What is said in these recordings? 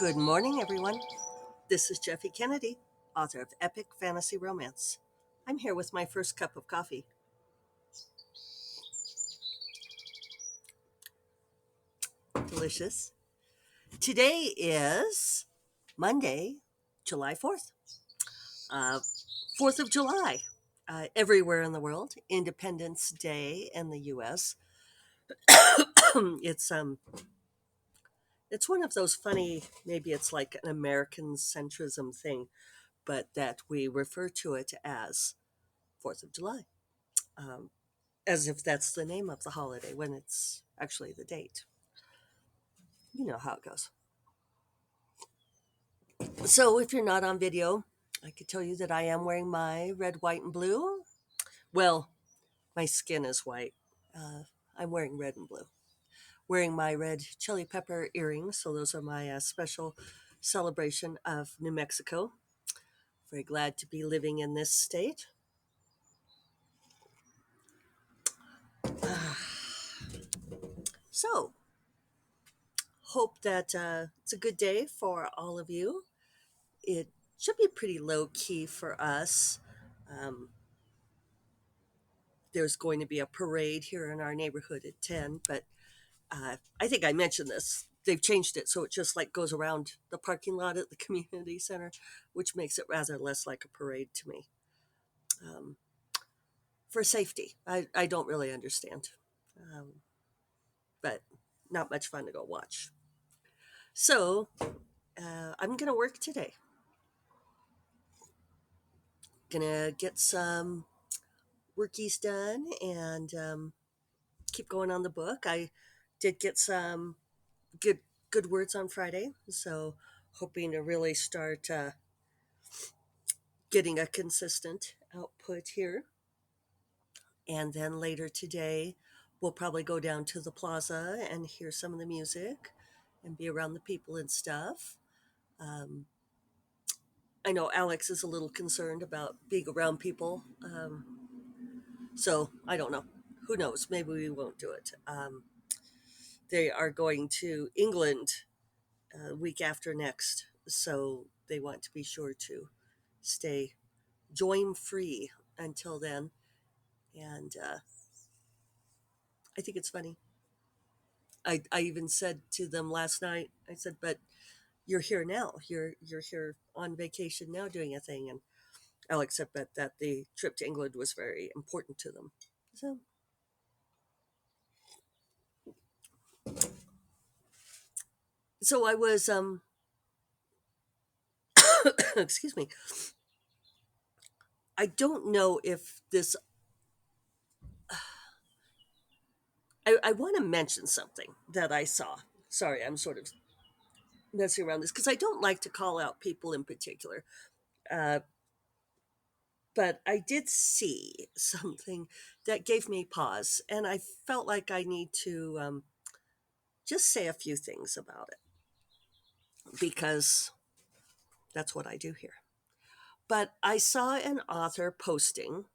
Good morning, everyone. This is Jeffy Kennedy, author of Epic Fantasy Romance. I'm here with my first cup of coffee. Delicious. Today is Monday, July 4th. Uh, 4th of July. Everywhere in the world, Independence Day in the U.S. it's it's one of those funny, maybe it's like an American centrism thing, but that we refer to it as 4th of July. Um, as if that's the name of the holiday when it's actually the date. You know how it goes. So, if you're not on video, I could tell you that I am wearing my red, white, and blue. Well, my skin is white. Uh, I'm wearing red and blue. Wearing my red chili pepper earrings. So, those are my special celebration of New Mexico. Very glad to be living in this state. So, hope that it's a good day for all of you. It should be pretty low key for us. Um, there's going to be a parade here in our neighborhood at 10, but I think I mentioned this. They've changed it so it just like goes around the parking lot at the community center, which makes it rather less like a parade to me. Um, for safety, I don't really understand, um, but not much fun to go watch. So I'm going to work today. Gonna get some workies done and keep going on the book. I did get some good good words on Friday, so hoping to really start getting a consistent output here. And then later today, we'll probably go down to the plaza and hear some of the music and be around the people and stuff. Um, I know Alex is a little concerned about being around people, so I don't know. Who knows? Maybe we won't do it. They are going to England week after next. So they want to be sure to stay join free until then. And I think it's funny. I even said to them last night, I said, but you're here now. You're here on vacation now doing a thing. And Alex said that the trip to England was very important to them. So so I was excuse me. I don't know if this I want to mention something that I saw. Sorry, I'm sort of messing around this because I don't like to call out people in particular. Uh, but I did see something that gave me pause, and I felt like I need to just say a few things about it because that's what I do here. But I saw an author posting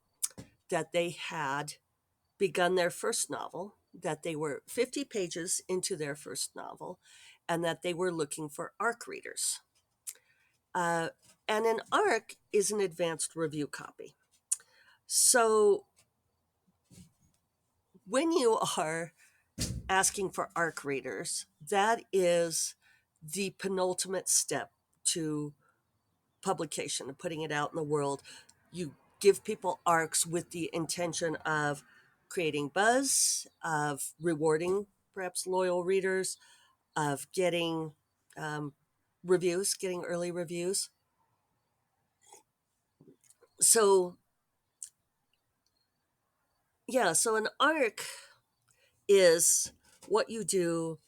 that they had begun their first novel, that they were 50 pages into their first novel, and that they were looking for ARC readers. Uh, and an ARC is an advanced review copy. So when you are asking for ARC readers, that is the penultimate step to publication and putting it out in the world. You give people ARCs with the intention of creating buzz, of rewarding perhaps loyal readers, of getting um, reviews, getting early reviews. So, yeah, so an ARC is what you do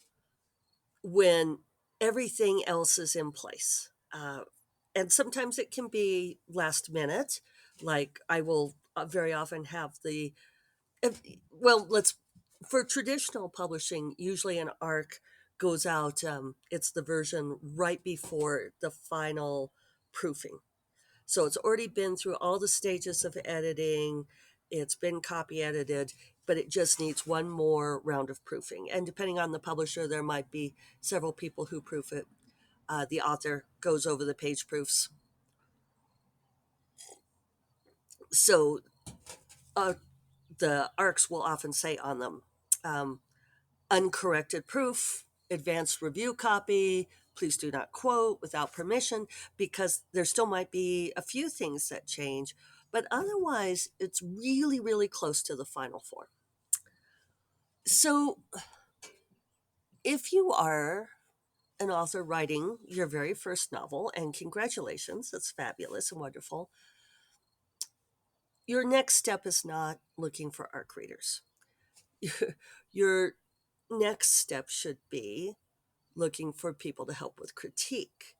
when everything else is in place. And sometimes it can be last minute. Like I will very often have well, let's, for traditional publishing, usually an ARC goes out, it's the version right before the final proofing. So it's already been through all the stages of editing, it's been copy edited, but it just needs one more round of proofing. And depending on the publisher, there might be several people who proof it. the author goes over the page proofs. So uh, the ARCs will often say on them, um, uncorrected proof, advanced review copy, please do not quote without permission, because there still might be a few things that change, but otherwise it's really, really close to the final form. So if you are an author writing your very first novel, and congratulations, that's fabulous and wonderful, your next step is not looking for ARC readers. Your next step should be looking for people to help with critique.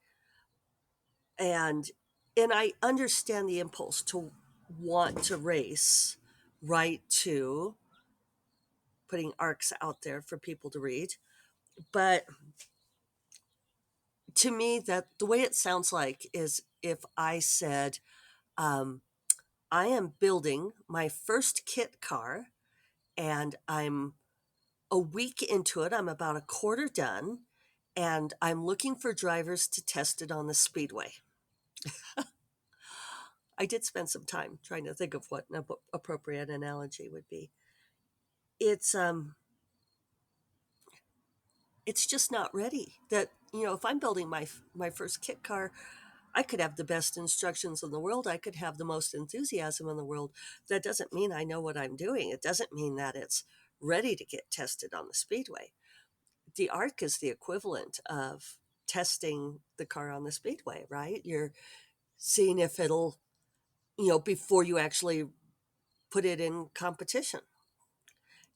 And I understand the impulse to want to race right to putting arcs out there for people to read. But to me, that the way it sounds like is if I said, um, I am building my first kit car and I'm a week into it, I'm about a quarter done, and I'm looking for drivers to test it on the speedway. I did spend some time trying to think of what an appropriate analogy would be. It's it's just not ready. That, if I'm building my first kit car, I could have the best instructions in the world. I could have the most enthusiasm in the world. That doesn't mean I know what I'm doing. It doesn't mean that it's ready to get tested on the speedway. The ARC is the equivalent of testing the car on the speedway, right? You're seeing if it'll, before you actually put it in competition.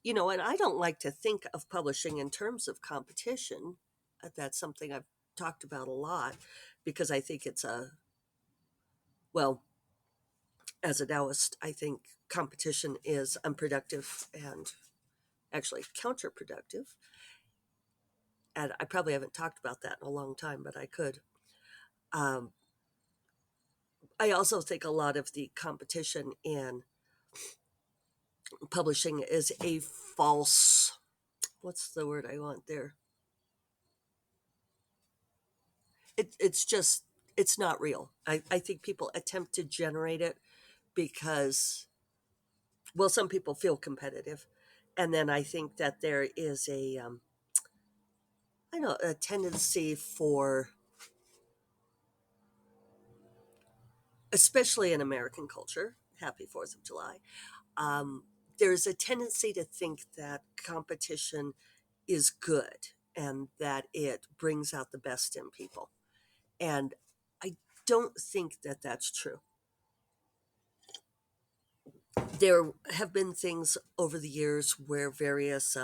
And I don't like to think of publishing in terms of competition. That's something I've talked about a lot because I think well, as a Taoist, I think competition is unproductive and actually counterproductive. And I probably haven't talked about that in a long time, but I could. Um, I also think a lot of the competition in publishing is a false, what's the word I want there? It's just, it's not real. I think people attempt to generate it because, well, some people feel competitive. And then I think that there is I don't know, a tendency for, especially in American culture, happy 4th of July, um, there's a tendency to think that competition is good and that it brings out the best in people. And I don't think that that's true. There have been things over the years where various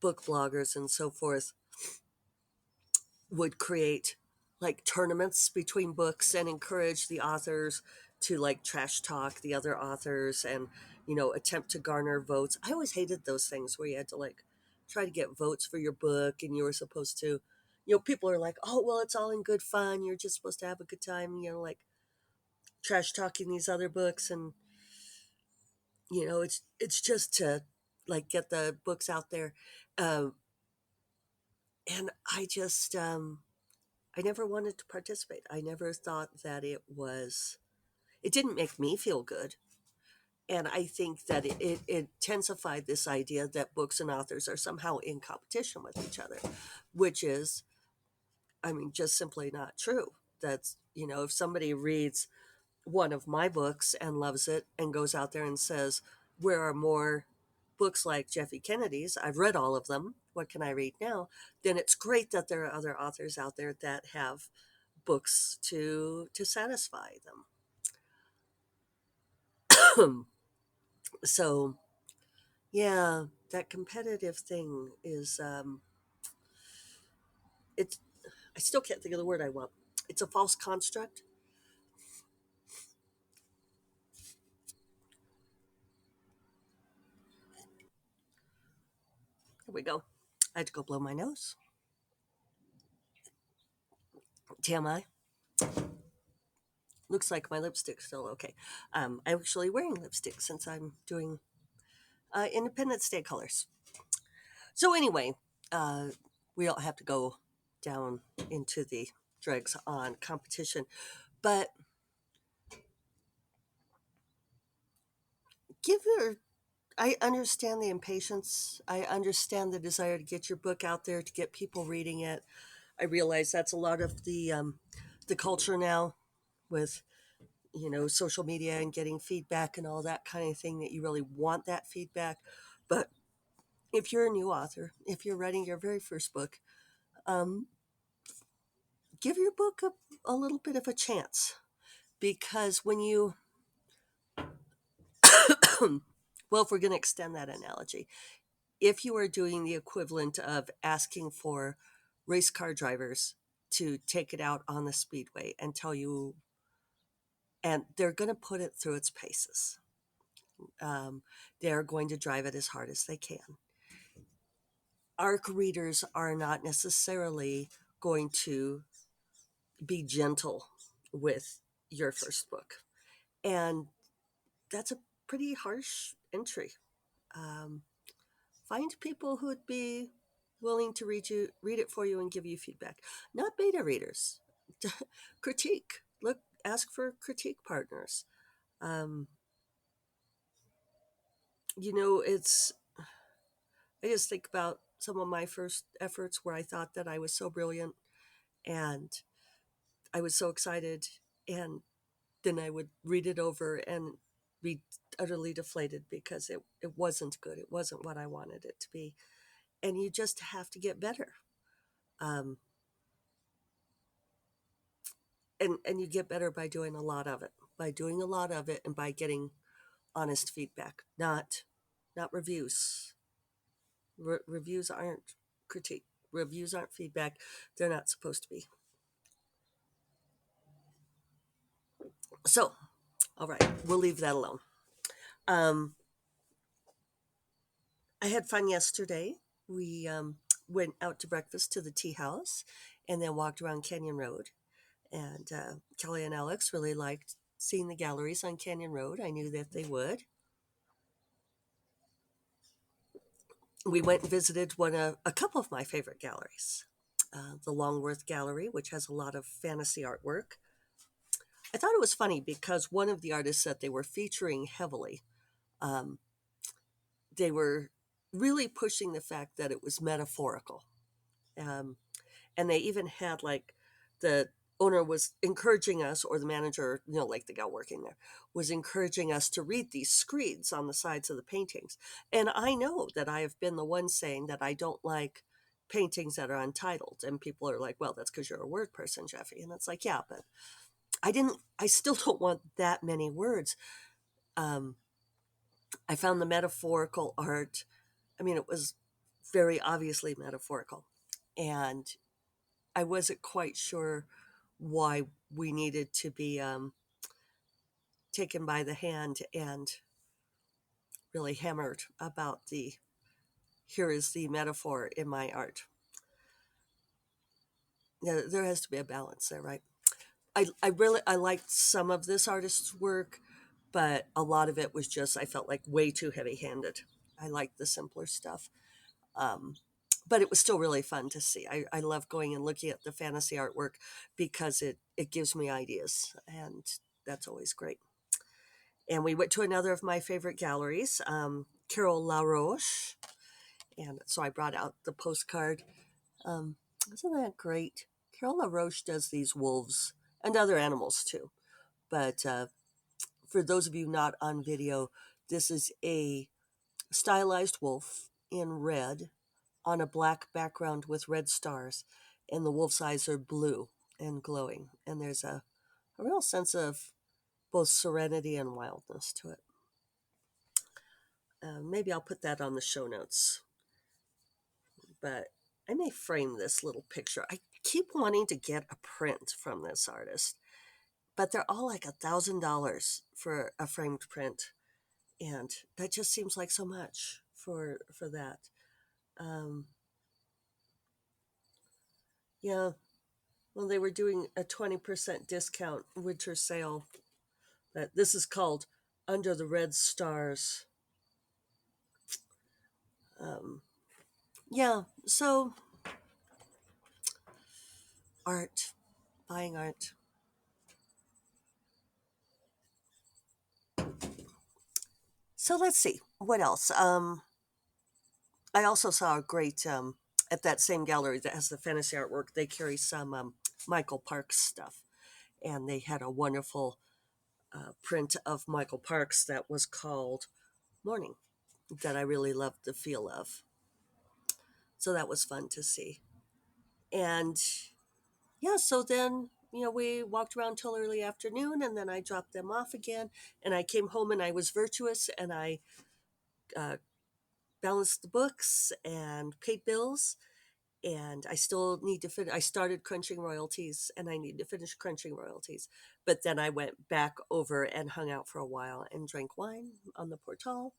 book bloggers and so forth would create like tournaments between books and encourage the authors to like trash talk the other authors and attempt to garner votes. I always hated those things where you had to like try to get votes for your book and you were supposed to, people are like, oh well, it's all in good fun, you're just supposed to have a good time, like trash talking these other books. And it's just to like get the books out there. um, and I never wanted to participate. I never thought that it didn't make me feel good. And I think that it intensified this idea that books and authors are somehow in competition with each other, which is, I mean, just simply not true. That's, if somebody reads one of my books and loves it and goes out there and says, where are more books like Jeffy Kennedy's? I've read all of them. What can I read now? Then it's great that there are other authors out there that have books to satisfy them. So yeah, that competitive thing is it's I still can't think of the word I want. It's a false construct. Here we go. I had to go blow my nose. TMI. Looks like my lipstick's still okay. I'm actually wearing lipstick since I'm doing Independence Day colors. So anyway, uh, we don't have to go down into the dregs on competition. But give your I understand the impatience. I understand the desire to get your book out there, to get people reading it. I realize that's a lot of the culture now with social media and getting feedback and all that kind of thing, that you really want that feedback. But if you're a new author, if you're writing your very first book, um, give your book a little bit of a chance, because when you well, if we're going to extend that analogy, if you are doing the equivalent of asking for race car drivers to take it out on the speedway and tell you, and they're going to put it through its paces, they're going to drive it as hard as they can. ARC readers are not necessarily going to be gentle with your first book, and that's a pretty harsh entry. um, Find people who would be willing to read it for you and give you feedback. Not beta readers. Critique. Look, ask for critique partners. Um, it's. I just think about some of my first efforts where I thought that I was so brilliant and I was so excited, and then I would read it over and be utterly deflated because it wasn't good. It wasn't what I wanted it to be. And you just have to get better. Um, and you get better by doing a lot of it, and by getting honest feedback, not reviews. Reviews aren't critique. Reviews aren't feedback. They're not supposed to be. So, all right, we'll leave that alone. um, I had fun yesterday. We went out to breakfast to the tea house and then walked around Canyon Road. And Kelly and Alex really liked seeing the galleries on Canyon Road. I knew that they would. We went and visited a couple of my favorite galleries. The Longworth Gallery, which has a lot of fantasy artwork. I thought it was funny because one of the artists that they were featuring heavily, um, they were really pushing the fact that it was metaphorical. Um, and they even had, like, the owner was encouraging us, or the manager, like the gal working there, was encouraging us to read these screeds on the sides of the paintings. And I know that I have been the one saying that I don't like paintings that are untitled, and people are like, well, that's because you're a word person, Jeffy. And it's like, yeah, but I still don't want that many words. um, I found the metaphorical art, I mean, it was very obviously metaphorical, and I wasn't quite sure why we needed to be taken by the hand and really hammered about here is the metaphor in my art. There has to be a balance there, right? I liked some of this artist's work, but a lot of it was just, I felt like, way too heavy-handed. I liked the simpler stuff. Um, but it was still really fun to see. I love going and looking at the fantasy artwork because it gives me ideas, and that's always great. And we went to another of my favorite galleries, Carol LaRoche, and so I brought out the postcard. Um, Isn't that great? Carol LaRoche does these wolves and other animals too. But for those of you not on video, this is a stylized wolf in red on a black background with red stars, and the wolf's eyes are blue and glowing. And there's a real sense of both serenity and wildness to it. Maybe I'll put that on the show notes. But I may frame this little picture. I keep wanting to get a print from this artist, but they're all like $1,000 for a framed print, and that just seems like so much for that. Um, yeah, well, they were doing a 20% discount winter sale. That this is called Under the Red Stars. Um, yeah, so Art, buying art. So let's see what else. I also saw a great at that same gallery that has the fantasy artwork. They carry some Michael Parks stuff, and they had a wonderful print of Michael Parks that was called Morning that I really loved the feel of. So that was fun to see. And yeah, so then, we walked around till early afternoon and then I dropped them off again. And I came home and I was virtuous and I uh, balanced the books and paid bills. And I still need to finish. I started crunching royalties and I need to finish crunching royalties. But then I went back over and hung out for a while and drank wine on the portal.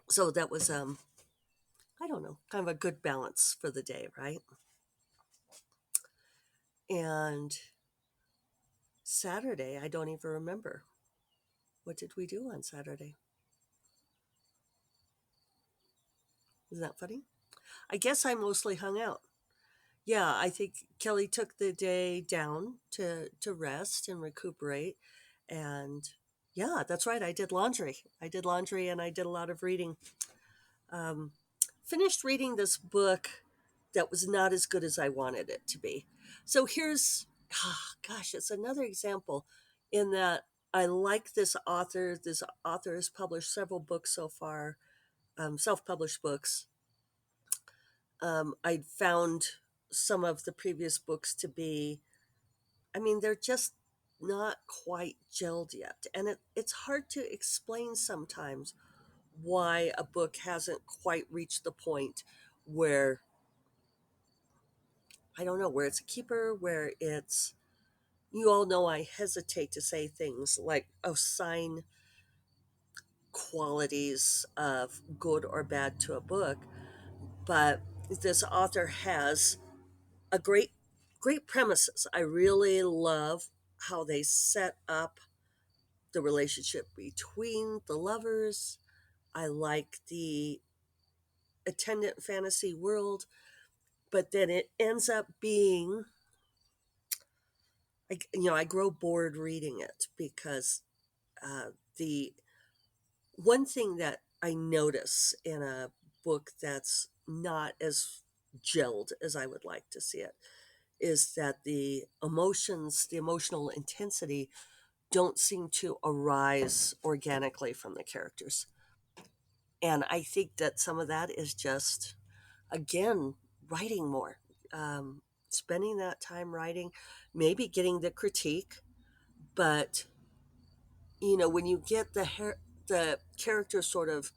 So that was, I don't know, kind of a good balance for the day, right? And Saturday, I don't even remember. What did we do on Saturday? Isn't that funny? I guess I mostly hung out. Yeah, I think Kelly took the day down to rest and recuperate. And yeah, that's right. I did laundry. I did laundry and I did a lot of reading. Um, Finished reading this book that was not as good as I wanted it to be. So here's, gosh, it's another example in that I like this author. This author has published several books so far, self published books. I found some of the previous books to be, I mean, they're just not quite gelled yet. And it's hard to explain sometimes why a book hasn't quite reached the point where, I don't know, where it's a keeper, where it's, you all know I hesitate to say things like assign qualities of good or bad to a book, but this author has a great premises. I really love how they set up the relationship between the lovers. I like the attendant fantasy world, but then it ends up being, I grow bored reading it because the one thing that I notice in a book that's not as gelled as I would like to see it is that the emotions, the emotional intensity don't seem to arise organically from the characters. And I think that some of that is just, again, writing more, spending that time writing, maybe getting the critique. But, when you get the character sort of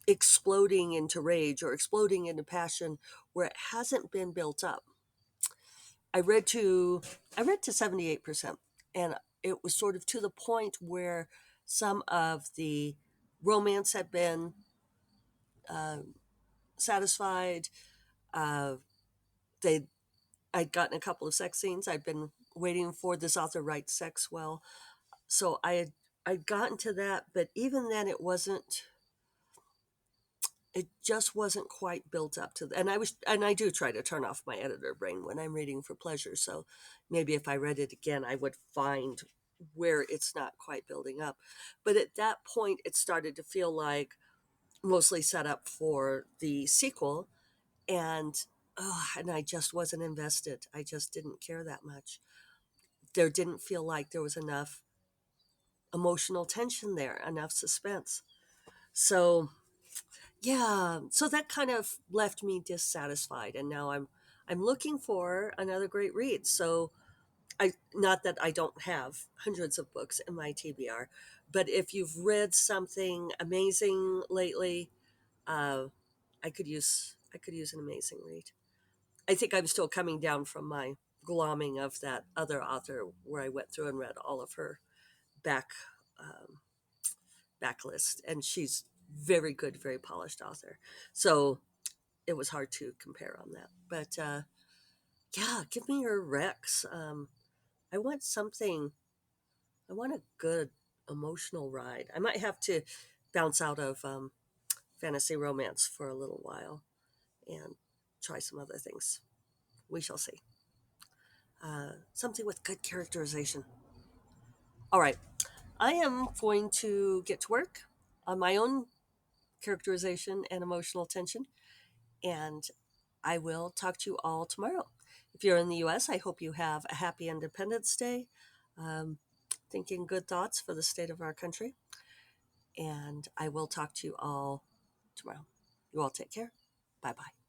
exploding into rage or exploding into passion where it hasn't been built up. I read to I read to 78%, and it was sort of to the point where some of the romance had been uh, satisfied. Uh, they I'd gotten a couple of sex scenes. I'd been waiting for this author write sex well, so I'd gotten to that, but even then it just wasn't quite built up to, and I do try to turn off my editor brain when I'm reading for pleasure. So maybe if I read it again, I would find where it's not quite building up. But at that point, it started to feel like mostly set up for the sequel, and and I just wasn't invested. I just didn't care that much. There didn't feel like there was enough emotional tension there, enough suspense. So yeah, so that kind of left me dissatisfied, and now I'm looking for another great read. So I, not that I don't have hundreds of books in my TBR, but if you've read something amazing lately, uh, I could use an amazing read. I think I'm still coming down from my glomming of that other author where I went through and read all of her back um, backlist, and she's very good, very polished author. So it was hard to compare on that. But yeah, give me your Rex. I want something. I want a good emotional ride. I might have to bounce out of fantasy romance for a little while and try some other things. We shall see. Something with good characterization. All right. I am going to get to work on my own characterization and emotional tension, and I will talk to you all tomorrow. If you're in the US, I hope you have a happy Independence Day. Um, Thinking good thoughts for the state of our country. And I will talk to you all tomorrow. You all take care. Bye bye.